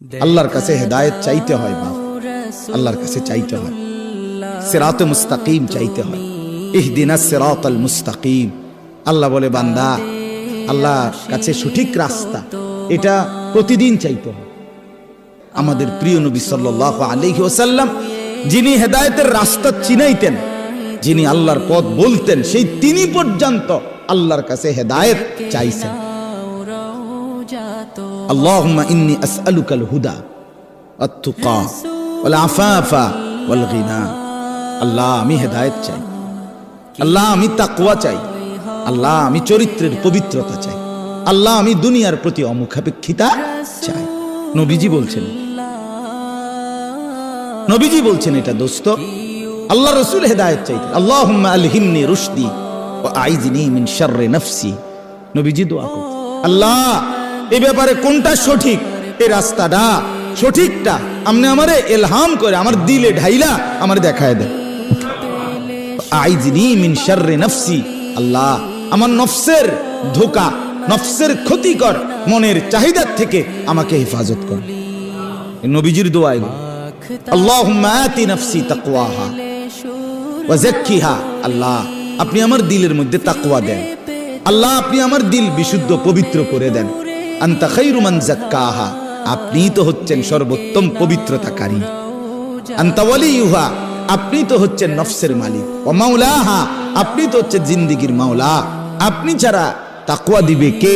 আল্লাহর কাছে হেদায়েত চাইতে হয় বাপ, আল্লাহর কাছে চাইতে হয়, সিরাতে মুস্তাকিম চাইতে হয়, ইহদিনাস সিরাতাল মুস্তাকিম। আল্লাহ বলে বান্দা, আল্লাহর কাছে সঠিক রাস্তা এটা প্রতিদিন চাইতে হয়। আমাদের প্রিয় নবী সাল্লাল্লাহু আলাইহি ওয়াসাল্লাম যিনি হেদায়েতের রাস্তা চিনাইতেন, যিনি আল্লাহর পথ বলতেন, সেই তিনি পর্যন্ত আল্লাহর কাছে হেদায়েত চাইছেন। আল্লাহুম্মা ইন্নী আসআলুকাল হুদা ওয়াত তুকা ওয়াল আফাফা ওয়াল গিনা। আল্লাহ আমি হেদায়েত চাই, আল্লাহ আমি তাকওয়া চাই, আল্লাহ আমি চরিত্রের পবিত্রতা চাই, আল্লাহ আমি দুনিয়ার প্রতি অমুখাপেক্ষিতা চাই। নবীজি বলছেন, নবীজি বলছেন এটা দোস্ত। আল্লাহ রাসূল হেদায়েত চাইতেন, আল্লাহুম্মা আলহিমনি রুশদি ওয়া আইযনি মিন শাররি নাফসি। নবীজি দোয়া করতেন, আল্লাহ এই ব্যাপারে কোনটা সঠিক, এই রাস্তাটা সঠিকটা আপনি আমারে ইলহাম করে আমার দিলে ঢাইলা আমার দেখায় দেন। আইযনি মিন শাররি নাফসি, আল্লাহ আমার নফসের ধোঁকা, নফসের ক্ষতিকর মনের চাহিদার থেকে আমাকে হেফাজত কর। নবীজির দোয়া এগুলো। আল্লাহুম্মা আতি নাফসি তাকওয়াহা ওয়া যাক্কিহা। আল্লাহ আপনি আমার দিলের মধ্যে তাকওয়া দেন, আল্লাহ আপনি আমার দিল বিশুদ্ধ পবিত্র করে দেন। আনতা খায়রু মান যাক্কাহা, আপনি তো হচ্ছেন সর্বোত্তম পবিত্রতাকারী। আনতা ওয়ালিয়ুহা, আপনি তো হচ্ছেন নফসের মালিক। ওয়া মাওলাহা, আপনি তো হচ্ছেন জিন্দেগীর মাওলা। আপনি ছাড়া তাকওয়া দিবে কে?